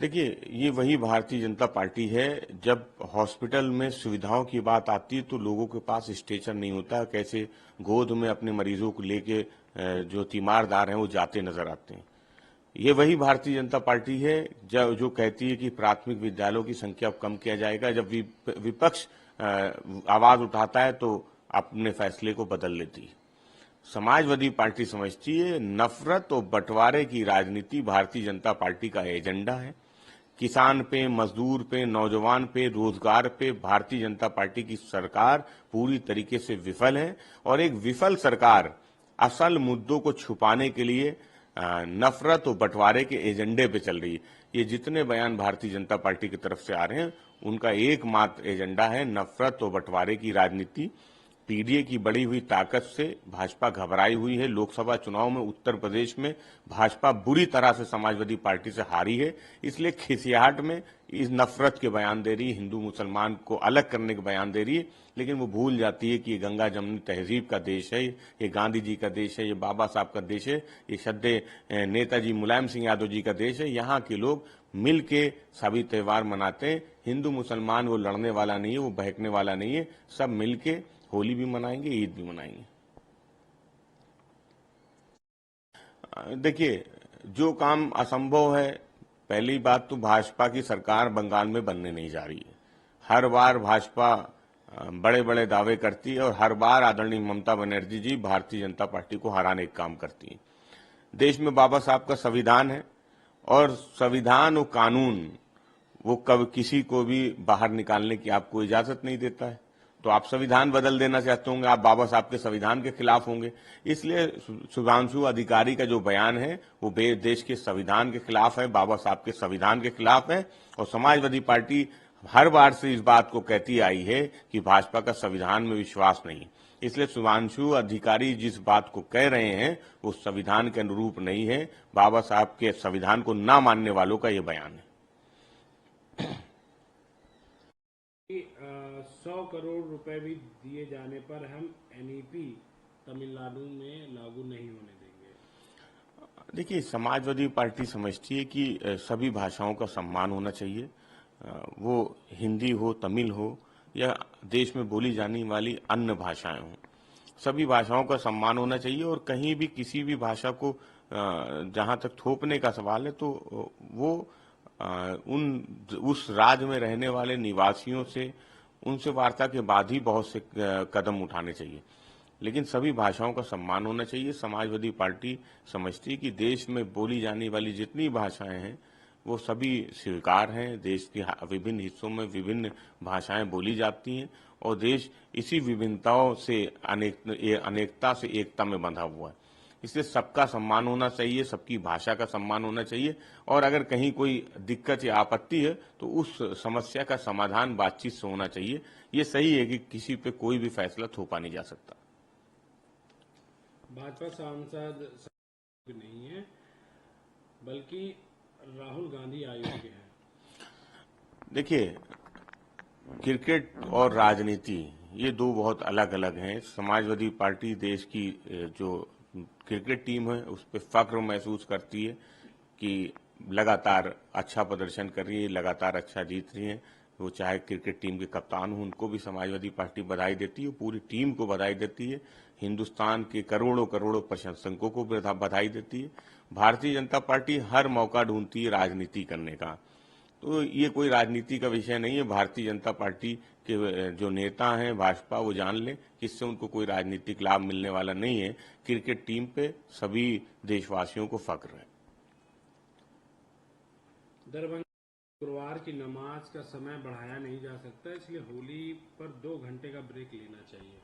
देखिए, ये वही भारतीय जनता पार्टी है। जब हॉस्पिटल में सुविधाओं की बात आती है तो लोगों के पास स्ट्रेचर नहीं होता, कैसे गोद में अपने मरीजों को लेके जो तीमारदार हैं वो जाते नजर आते हैं। ये वही भारतीय जनता पार्टी है जो कहती है कि प्राथमिक विद्यालयों की संख्या कम किया जाएगा। जब विपक्ष आवाज उठाता है तो अपने फैसले को बदल लेती है। समाजवादी पार्टी समझती है नफरत और बंटवारे की राजनीति भारतीय जनता पार्टी का एजेंडा है। किसान पे, मजदूर पे, नौजवान पे, रोजगार पे भारतीय जनता पार्टी की सरकार पूरी तरीके से विफल है और एक विफल सरकार असल मुद्दों को छुपाने के लिए नफरत और बंटवारे के एजेंडे पे चल रही है। ये जितने बयान भारतीय जनता पार्टी की तरफ से आ रहे हैं उनका एकमात्र एजेंडा है नफरत और बंटवारे की राजनीति। पीडीए की बढ़ी हुई ताकत से भाजपा घबराई हुई है। लोकसभा चुनाव में उत्तर प्रदेश में भाजपा बुरी तरह से समाजवादी पार्टी से हारी है, इसलिए खिसियाहट में इस नफरत के बयान दे रही है, हिंदू मुसलमान को अलग करने के बयान दे रही है। लेकिन वो भूल जाती है कि ये गंगा जमुनी तहजीब का देश है, ये गांधी जी का देश है, ये बाबा साहब का देश है, ये श्रद्धेय नेताजी मुलायम सिंह यादव जी का देश है। यहाँ के लोग मिल के सभी त्योहार मनाते हैं। हिंदू मुसलमान वो लड़ने वाला नहीं है, वो बहकने वाला नहीं है। सब मिल के होली भी मनाएंगे, ईद भी मनाएंगे। देखिए, जो काम असंभव है, पहली बात तो भाजपा की सरकार बंगाल में बनने नहीं जा रही है। हर बार भाजपा बड़े बड़े दावे करती है और हर बार आदरणीय ममता बनर्जी जी भारतीय जनता पार्टी को हराने का काम करती है। देश में बाबा साहब का संविधान है और संविधान और कानून वो कब किसी को भी बाहर निकालने की आपको इजाजत नहीं देता है। तो आप संविधान बदल देना चाहते होंगे, आप बाबा साहब के संविधान के खिलाफ होंगे। इसलिए शुभांशु अधिकारी का जो बयान है वो देश के संविधान के खिलाफ है, बाबा साहब के संविधान के खिलाफ है। और समाजवादी पार्टी हर बार से इस बात को कहती आई है कि भाजपा का संविधान में विश्वास नहीं। इसलिए शुभांशु अधिकारी जिस बात को कह रहे हैं वो संविधान के अनुरूप नहीं है। बाबा साहब के संविधान को ना मानने वालों का ये बयान है। 100 करोड़ रुपए भी दिए जाने पर हम एनईपी तमिलनाडु में लागू नहीं होने देंगे। देखिए, समाजवादी पार्टी समझती है कि सभी भाषाओं का सम्मान होना चाहिए। वो हिंदी हो, तमिल हो या देश में बोली जाने वाली अन्य भाषाएं हों, सभी भाषाओं का सम्मान होना चाहिए। और कहीं भी किसी भी भाषा को जहां तक थोपने का सवाल है तो वो उस राज्य में रहने वाले निवासियों से उनसे वार्ता के बाद ही बहुत से कदम उठाने चाहिए। लेकिन सभी भाषाओं का सम्मान होना चाहिए। समाजवादी पार्टी समझती है कि देश में बोली जाने वाली जितनी भाषाएं हैं वो सभी स्वीकार हैं। देश के विभिन्न हिस्सों में विभिन्न भाषाएं बोली जाती हैं और देश इसी विभिन्नताओं से अनेकता से एकता में बंधा हुआ है। इसलिए सबका सम्मान होना चाहिए, सबकी भाषा का सम्मान होना चाहिए। और अगर कहीं कोई दिक्कत या आपत्ति है तो उस समस्या का समाधान बातचीत से होना चाहिए। ये सही है कि किसी पे कोई भी फैसला थोपा नहीं जा सकता। भाजपा सांसद नहीं है बल्कि राहुल गांधी अयोग्य है। देखिए, क्रिकेट और राजनीति ये दो बहुत अलग अलग हैं। समाजवादी पार्टी देश की जो क्रिकेट टीम है उस पर फख्र महसूस करती है कि लगातार अच्छा प्रदर्शन कर रही है, लगातार अच्छा जीत रही है। वो चाहे क्रिकेट टीम के कप्तान हो, उनको भी समाजवादी पार्टी बधाई देती है, पूरी टीम को बधाई देती है, हिंदुस्तान के करोड़ों करोड़ों प्रशंसकों को बधाई देती है। भारतीय जनता पार्टी हर मौका ढूंढती है राजनीति करने का। तो ये कोई राजनीति का विषय नहीं है। भारतीय जनता पार्टी के जो नेता हैं भाजपा वो जान लें कि इससे उनको कोई राजनीतिक लाभ मिलने वाला नहीं है। क्रिकेट टीम पे सभी देशवासियों को फख्र है। दरभंगा शुक्रवार की नमाज का समय बढ़ाया नहीं जा सकता, इसलिए होली पर 2 घंटे का ब्रेक लेना चाहिए।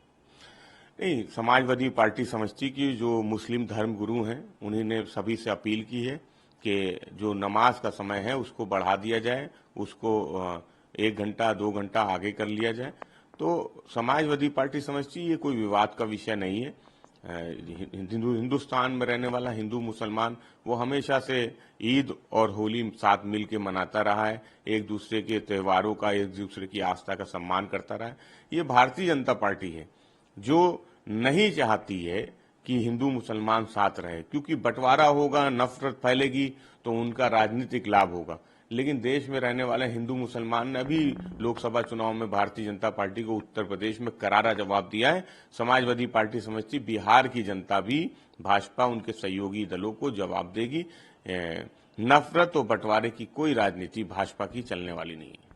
नहीं, समाजवादी पार्टी समझती कि जो मुस्लिम धर्म गुरु हैं उन्हीं ने सभी से अपील की है कि जो नमाज का समय है उसको बढ़ा दिया जाए, उसको 1 घंटा 2 घंटा आगे कर लिया जाए। तो समाजवादी पार्टी समझती है ये कोई विवाद का विषय नहीं है। हिंदुस्तान में रहने वाला हिंदू मुसलमान वो हमेशा से ईद और होली साथ मिल के मनाता रहा है, एक दूसरे के त्योहारों का, एक दूसरे की आस्था का सम्मान करता रहा है। ये भारतीय जनता पार्टी है जो नहीं चाहती है कि हिंदू मुसलमान साथ रहे, क्योंकि बंटवारा होगा, नफरत फैलेगी तो उनका राजनीतिक लाभ होगा। लेकिन देश में रहने वाले हिंदू मुसलमान ने अभी लोकसभा चुनाव में भारतीय जनता पार्टी को उत्तर प्रदेश में करारा जवाब दिया है। समाजवादी पार्टी समझती बिहार की जनता भी भाजपा उनके सहयोगी दलों को जवाब देगी। नफरत और बंटवारे की कोई राजनीति भाजपा की चलने वाली नहीं है।